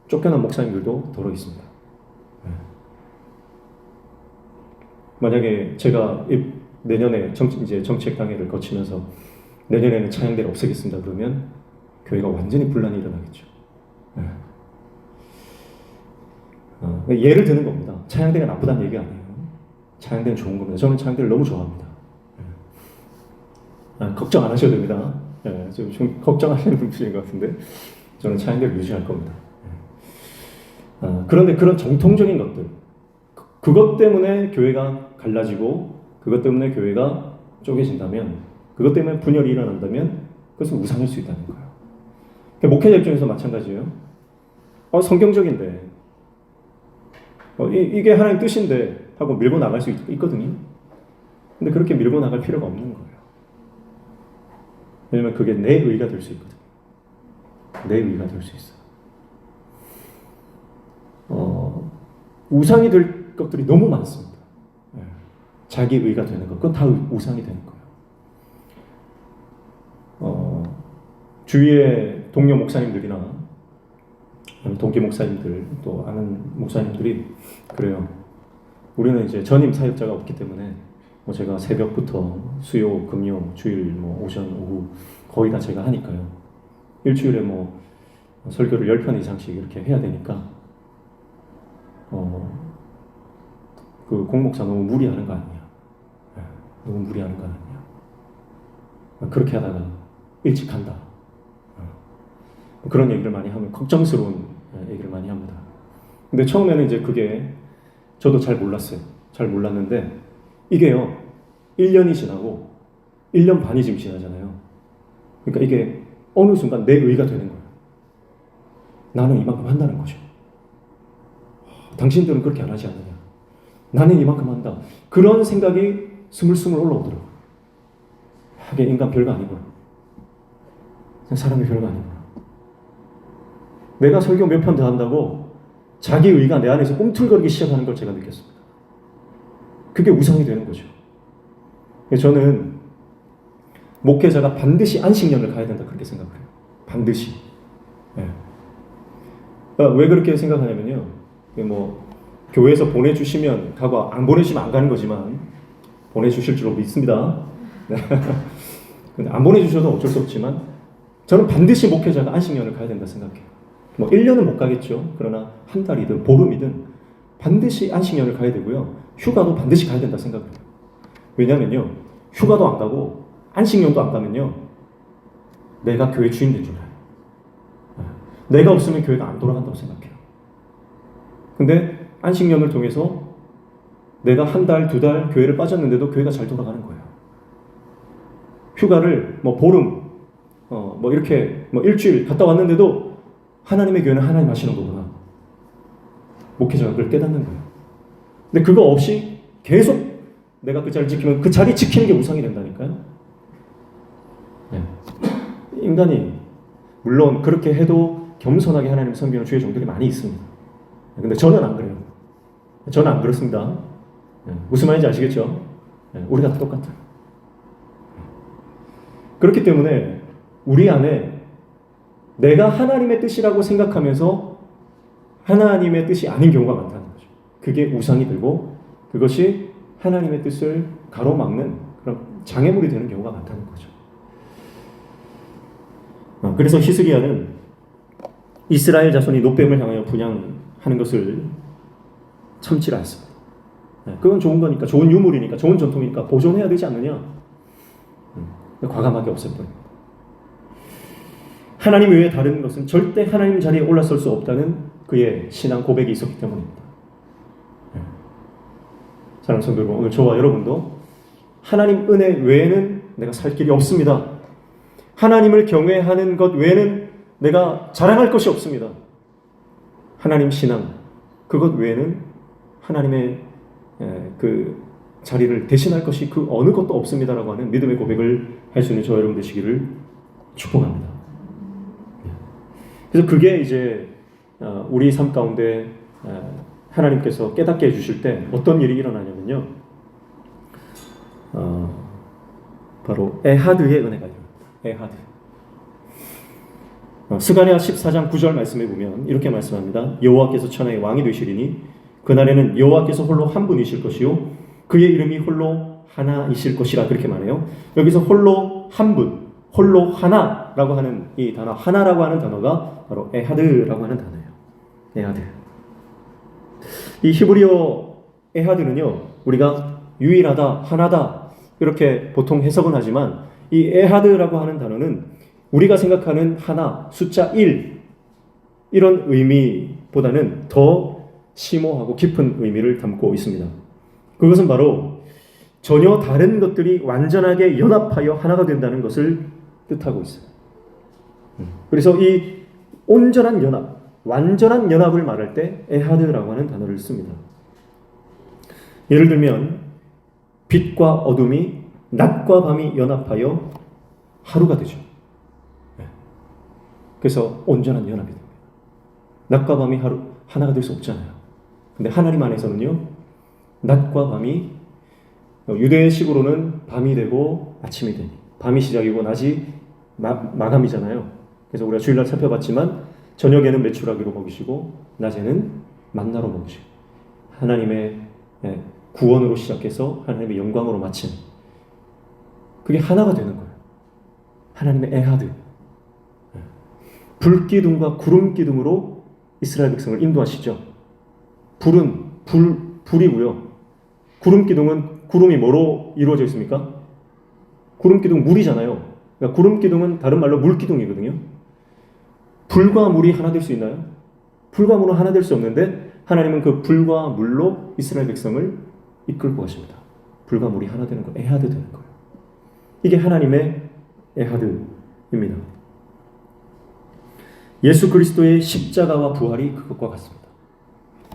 쫓겨난 목사님들도 더러 있습니다. 만약에 제가 내년에 이제 정책 당회를 거치면서 내년에는 찬양대를 없애겠습니다 그러면 교회가 완전히 분란이 일어나겠죠. 예를 드는 겁니다. 찬양대가 나쁘다는 얘기가 아니에요. 찬양대는 좋은 겁니다. 저는 찬양대를 너무 좋아합니다. 걱정 안 하셔도 됩니다. 좀 걱정하시는 분들인 것 같은데 저는 찬양대를 유지할 겁니다. 그런데 그런 정통적인 것들, 그것 때문에 교회가 갈라지고 그것 때문에 교회가 쪼개진다면, 그것 때문에 분열이 일어난다면 그것은 우상일 수 있다는 거예요. 목회자 입장에서 마찬가지예요. 성경적인데 이게 하나님 뜻인데 하고 밀고 나갈 수 있거든요. 근데 그렇게 밀고 나갈 필요가 없는 거예요. 왜냐면 그게 내 의가 될 수 있거든요. 내 의가 될 수 있어요. 우상이 될 것들이 너무 많습니다. 자기 의가 되는 것, 그건 다 우상이 되는 거예요. 주위의 동료 목사님들이나 동기 목사님들 또 아는 목사님들이 그래요. 우리는 이제 전임 사역자가 없기 때문에 뭐 제가 새벽부터 수요, 금요, 주일, 뭐 오전, 오후 거의 다 제가 하니까요. 일주일에 뭐 설교를 10편 이상씩 이렇게 해야 되니까 그 공목사 너무 무리하는 거 아니냐. 너무 무리하는 거 아니냐. 그렇게 하다가 일찍 간다. 그런 얘기를 많이 하면 걱정스러운 얘기를 많이 합니다. 근데 처음에는 이제 그게 저도 잘 몰랐어요. 잘 몰랐는데 이게요 1년이 지나고 1년 반이 지금 지나잖아요. 그러니까 이게 어느 순간 내 의가 되는 거예요. 나는 이만큼 한다는 거죠. 당신들은 그렇게 안 하지 않느냐. 나는 이만큼 한다. 그런 생각이 스물스물 올라오더라고요. 하게 인간 별거 아니구나. 사람이 별거 아니구나. 내가 설교 몇 편 더 한다고 자기 의가 내 안에서 꿈틀거리기 시작하는 걸 제가 느꼈습니다. 그게 우상이 되는 거죠. 저는 목회자가 반드시 안식년을 가야 된다 그렇게 생각해요. 반드시. 네. 왜 그렇게 생각하냐면요. 뭐 교회에서 보내주시면 가고 안 보내주시면 안 가는 거지만 보내주실 줄로 믿습니다. 근데 안 보내주셔도 어쩔 수 없지만 저는 반드시 목회자가 안식년을 가야 된다 생각해요. 뭐 1년은 못 가겠죠. 그러나 한 달이든 보름이든 반드시 안식년을 가야 되고요. 휴가도 반드시 가야 된다 생각해요. 왜냐면요. 휴가도 안 가고 안식년도 안 가면요. 내가 교회 주인 된 줄 알아요. 내가 없으면 교회가 안 돌아간다고 생각해요. 근데 안식년을 통해서 내가 한 달, 두 달 교회를 빠졌는데도 교회가 잘 돌아가는 거예요. 휴가를 뭐 보름, 뭐 이렇게 뭐 일주일 갔다 왔는데도 하나님의 교회는 하나님 하시는 거구나. 목회자가 그걸 깨닫는 거예요. 근데 그거 없이 계속 내가 그 자리를 지키면 그 자리 지키는 게 우상이 된다니까요. 네. 인간이 물론 그렇게 해도 겸손하게 하나님 섬기는 주의 종들이 많이 있습니다. 근데 저는 안 그래요. 저는 안 그렇습니다. 네. 무슨 말인지 아시겠죠? 네. 우리가 다 똑같아요. 그렇기 때문에 우리 안에 내가 하나님의 뜻이라고 생각하면서 하나님의 뜻이 아닌 경우가 많다는 거죠. 그게 우상이 되고 그것이 하나님의 뜻을 가로막는 그런 장애물이 되는 경우가 많다는 거죠. 그래서 히스기야는 이스라엘 자손이 노뱀을 향하여 분향하는 것을 참지 않습니다. 그건 좋은 거니까, 좋은 유물이니까, 좋은 전통이니까 보존해야 되지 않느냐. 과감하게 없애버립니다. 하나님 외에 다른 것은 절대 하나님 자리에 올라설 수 없다는 그의 신앙 고백이 있었기 때문입니다. 사랑하는 성도 여러분, 오늘 저와 여러분도 하나님 은혜 외에는 내가 살 길이 없습니다. 하나님을 경외하는 것 외에는 내가 자랑할 것이 없습니다. 하나님 신앙, 그것 외에는 하나님의 그 자리를 대신할 것이 그 어느 것도 없습니다라고 하는 믿음의 고백을 할 수 있는 저와 여러분 되시기를 축복합니다. 그래서 그게 이제 우리 삶 가운데 하나님께서 깨닫게 해주실 때 어떤 일이 일어나냐면요. 바로 에하드의 은혜가 일어납니다. 에하드. 스가랴 14장 9절 말씀에 보면 이렇게 말씀합니다. 여호와께서 천하의 왕이 되시리니 그날에는 여호와께서 홀로 한 분이실 것이요 그의 이름이 홀로 하나이실 것이라 그렇게 말해요. 여기서 홀로 한 분, 홀로 하나라고 하는 이 단어, 하나라고 하는 단어가 바로 에하드라고 하는 단어예요. 에하드. 이 히브리어 에하드는요, 우리가 유일하다, 하나다 이렇게 보통 해석은 하지만 이 에하드라고 하는 단어는 우리가 생각하는 하나, 숫자 1 이런 의미보다는 더 심오하고 깊은 의미를 담고 있습니다. 그것은 바로 전혀 다른 것들이 완전하게 연합하여 하나가 된다는 것을 뜻하고 있어요. 그래서 이 온전한 연합, 완전한 연합을 말할 때 에하드라고 하는 단어를 씁니다. 예를 들면 빛과 어둠이 낮과 밤이 연합하여 하루가 되죠. 그래서 온전한 연합이 됩니다. 낮과 밤이 하나가 될 수 없잖아요. 근데 하나님 안에서는요, 낮과 밤이 유대식으로는 밤이 되고 아침이 되니 밤이 시작이고 낮이 마감이잖아요. 그래서 우리가 주일날 살펴봤지만 저녁에는 메추라기로 먹이시고 낮에는 만나로 먹이시고 하나님의 구원으로 시작해서 하나님의 영광으로 마친 그게 하나가 되는 거예요. 하나님의 에하드. 불기둥과 구름기둥으로 이스라엘 백성을 인도하시죠. 불은 불이고요. 구름기둥은 구름이 뭐로 이루어져 있습니까? 구름기둥 물이잖아요. 그러니까 구름기둥은 다른 말로 물기둥이거든요. 불과 물이 하나 될 수 있나요? 불과 물은 하나 될 수 없는데 하나님은 그 불과 물로 이스라엘 백성을 이끌고 가십니다. 불과 물이 하나 되는 거, 에하드 되는 거예요. 이게 하나님의 에하드입니다. 예수 그리스도의 십자가와 부활이 그것과 같습니다.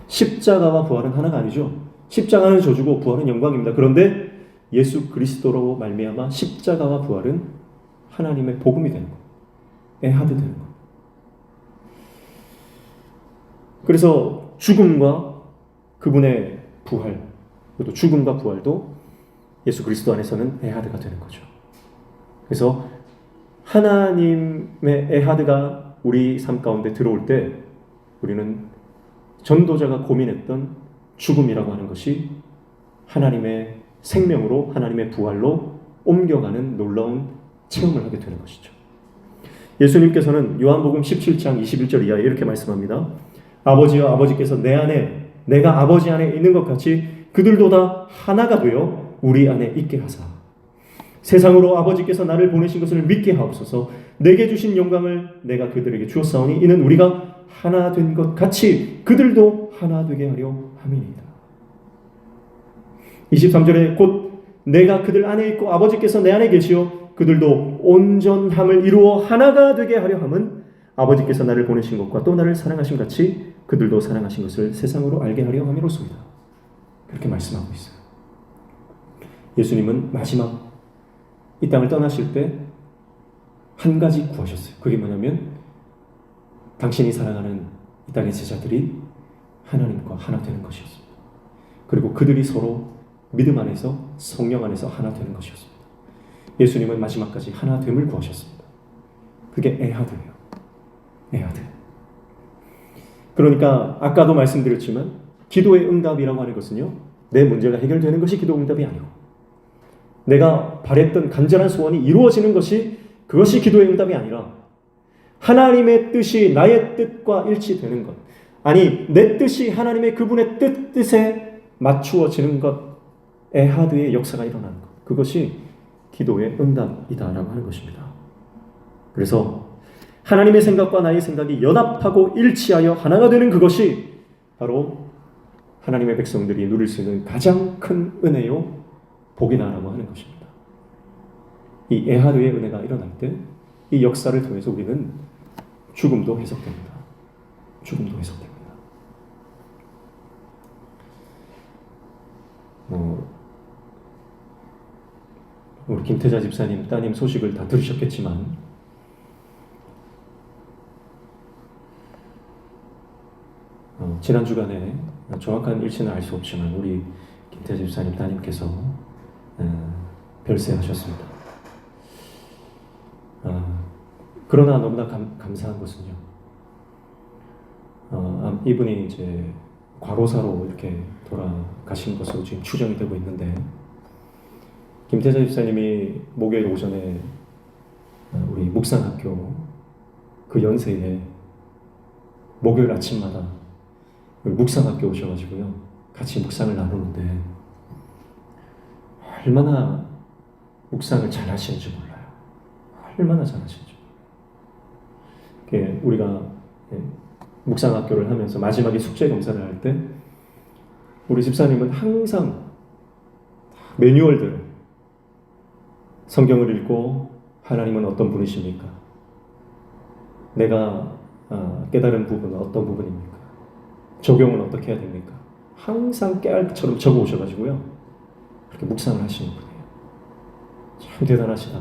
십자가와 부활은 하나가 아니죠. 십자가는 저주고 부활은 영광입니다. 그런데 예수 그리스도로 말미암아 십자가와 부활은 하나님의 복음이 되는 거예요. 에하드 되는 거예요. 그래서 죽음과 그분의 부활, 또 죽음과 부활도 예수 그리스도 안에서는 에하드가 되는 거죠. 그래서 하나님의 에하드가 우리 삶 가운데 들어올 때 우리는 전도자가 고민했던 죽음이라고 하는 것이 하나님의 생명으로 하나님의 부활로 옮겨가는 놀라운 체험을 하게 되는 것이죠. 예수님께서는 요한복음 17장 21절 이하에 이렇게 말씀합니다. 아버지여 아버지께서 내 안에 내가 아버지 안에 있는 것 같이 그들도 다 하나가 되어 우리 안에 있게 하사 세상으로 아버지께서 나를 보내신 것을 믿게 하옵소서. 내게 주신 영광을 내가 그들에게 주었사오니 이는 우리가 하나 된 것 같이 그들도 하나 되게 하려 함이니이다. 23절에 곧 내가 그들 안에 있고 아버지께서 내 안에 계시어 그들도 온전함을 이루어 하나가 되게 하려 함은 아버지께서 나를 보내신 것과 또 나를 사랑하신 같이 그들도 사랑하신 것을 세상으로 알게 하려 함이로소이다. 그렇게 말씀하고 있어요. 예수님은 마지막 이 땅을 떠나실 때 한 가지 구하셨어요. 그게 뭐냐면 당신이 사랑하는 이 땅의 제자들이 하나님과 하나 되는 것이었습니다. 그리고 그들이 서로 믿음 안에서 성령 안에서 하나 되는 것이었습니다. 예수님은 마지막까지 하나 됨을 구하셨습니다. 그게 에하드예요. 에하드. 그러니까 아까도 말씀드렸지만 기도의 응답이라고 하는 것은요, 내 문제가 해결되는 것이 기도 응답이 아니고 내가 바랬던 간절한 소원이 이루어지는 것이 그것이 기도의 응답이 아니라 하나님의 뜻이 나의 뜻과 일치되는 것, 아니 내 뜻이 하나님의 그분의 뜻에 맞추어지는 것, 에하드의 역사가 일어나는 것, 그것이 기도의 응답이다라고 하는 것입니다. 그래서 하나님의 생각과 나의 생각이 연합하고 일치하여 하나가 되는 그것이 바로 하나님의 백성들이 누릴 수 있는 가장 큰 은혜요 복이다라고 하는 것입니다. 이 에하드의 은혜가 일어날 때 이 역사를 통해서 우리는 죽음도 해석됩니다. 죽음도 해석됩니다. 우리 김태자 집사님 따님 소식을 다 들으셨겠지만 지난 주간에 정확한 일치는 알 수 없지만 우리 김태자 집사님 따님께서 별세하셨습니다. 그러나 너무나 감사한 것은요, 이분이 이제 과로사로 이렇게 돌아가신 것으로 지금 추정이 되고 있는데, 김태자 집사님이 목요일 오전에 우리 묵상학교 그 연세에 목요일 아침마다 묵상학교 오셔가지고요 같이 묵상을 나누는데 얼마나 묵상을 잘 하시는지 몰라요. 얼마나 잘 하시는지. 우리가 묵상학교를 하면서 마지막에 숙제 검사를 할 때 우리 집사님은 항상 매뉴얼들을 성경을 읽고 하나님은 어떤 분이십니까? 내가 깨달은 부분은 어떤 부분입니까? 적용은 어떻게 해야 됩니까? 항상 깨알처럼 적어 오셔가지고요 그렇게 묵상을 하시는 분이에요. 참 대단하시다.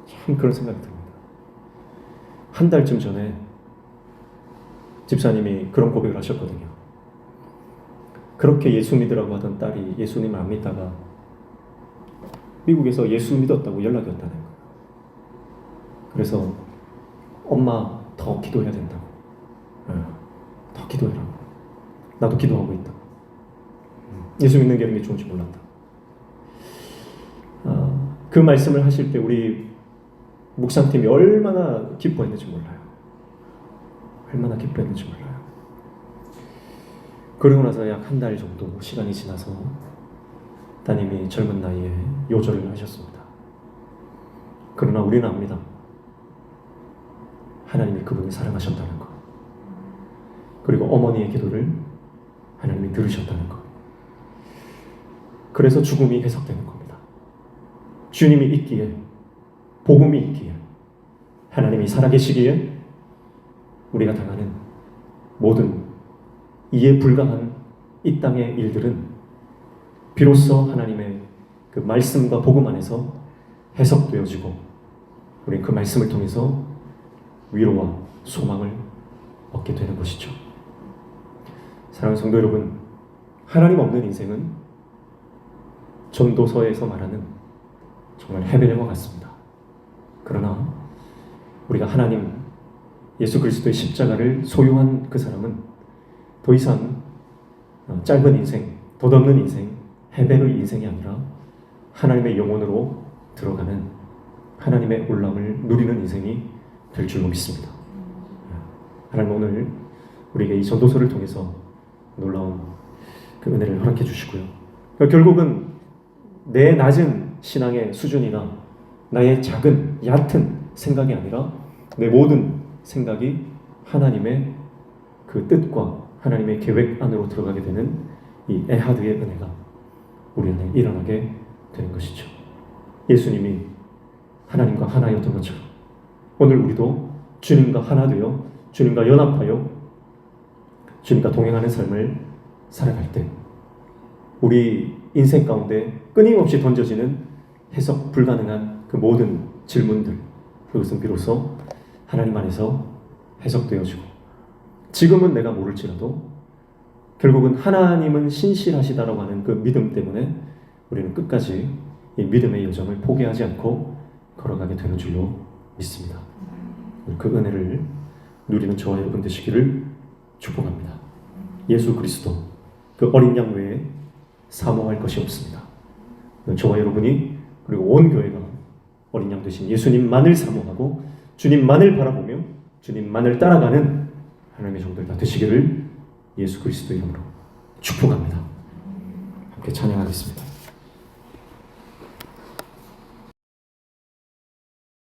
참 그런 생각이 듭니다. 한 달쯤 전에 집사님이 그런 고백을 하셨거든요. 그렇게 예수 믿으라고 하던 딸이 예수님을 안 믿다가 미국에서 예수 믿었다고 연락이 왔다는 거예요. 그래서 엄마 더 기도해야 된다고. 더 기도해라. 나도 기도하고 있다. 예수 믿는 게 이런 게 좋은지 몰랐다. 그 말씀을 하실 때 우리 묵상팀이 얼마나 기뻐했는지 몰라요. 얼마나 기뻐했는지 몰라요. 그러고 나서 약 한 달 정도 시간이 지나서 따님이 젊은 나이에 요절을 하셨습니다. 그러나 우리는 압니다. 하나님이 그분을 사랑하셨다는 것, 그리고 어머니의 기도를 하나님이 들으셨다는 것. 그래서 죽음이 해석되는 겁니다. 주님이 있기에, 복음이 있기에, 하나님이 살아계시기에 우리가 당하는 모든 이해 불가한 이 땅의 일들은 비로소 하나님의 그 말씀과 복음 안에서 해석되어지고 우리는 그 말씀을 통해서 위로와 소망을 얻게 되는 것이죠. 사랑하는 성도 여러분, 하나님 없는 인생은 전도서에서 말하는 정말 헤벨과 같습니다. 그러나 우리가 하나님 예수 그리스도의 십자가를 소유한 그 사람은 더 이상 짧은 인생, 덧없는 인생, 헤벨의 인생이 아니라 하나님의 영혼으로 들어가는 하나님의 올라움을 누리는 인생이 될 줄로 믿습니다. 하나님 오늘 우리에게 이 전도서를 통해서 놀라운 그 은혜를 허락해 주시고요. 결국은 내 낮은 신앙의 수준이나 나의 작은 얕은 생각이 아니라 내 모든 생각이 하나님의 그 뜻과 하나님의 계획 안으로 들어가게 되는 이 에하드의 은혜가 우리 안에 일어나게 되는 것이죠. 예수님이 하나님과 하나였던 것처럼 오늘 우리도 주님과 하나 되어 주님과 연합하여 주님과 동행하는 삶을 살아갈 때 우리 인생 가운데 끊임없이 던져지는 해석 불가능한 그 모든 질문들, 그것은 비로소 하나님 안에서 해석되어지고 지금은 내가 모를지라도 결국은 하나님은 신실하시다라고 하는 그 믿음 때문에 우리는 끝까지 이 믿음의 여정을 포기하지 않고 걸어가게 되는 줄로 믿습니다. 그 은혜를 누리는 저와 여러분 되시기를 축복합니다. 예수 그리스도 그 어린 양 외에 사모할 것이 없습니다. 저와 여러분이 그리고 온 교회가 어린 양 되신 예수님만을 사모하고 주님만을 바라보며 주님만을 따라가는 하나님의 종들 다 되시기를 예수 그리스도 이름으로 축복합니다. 함께 찬양하겠습니다.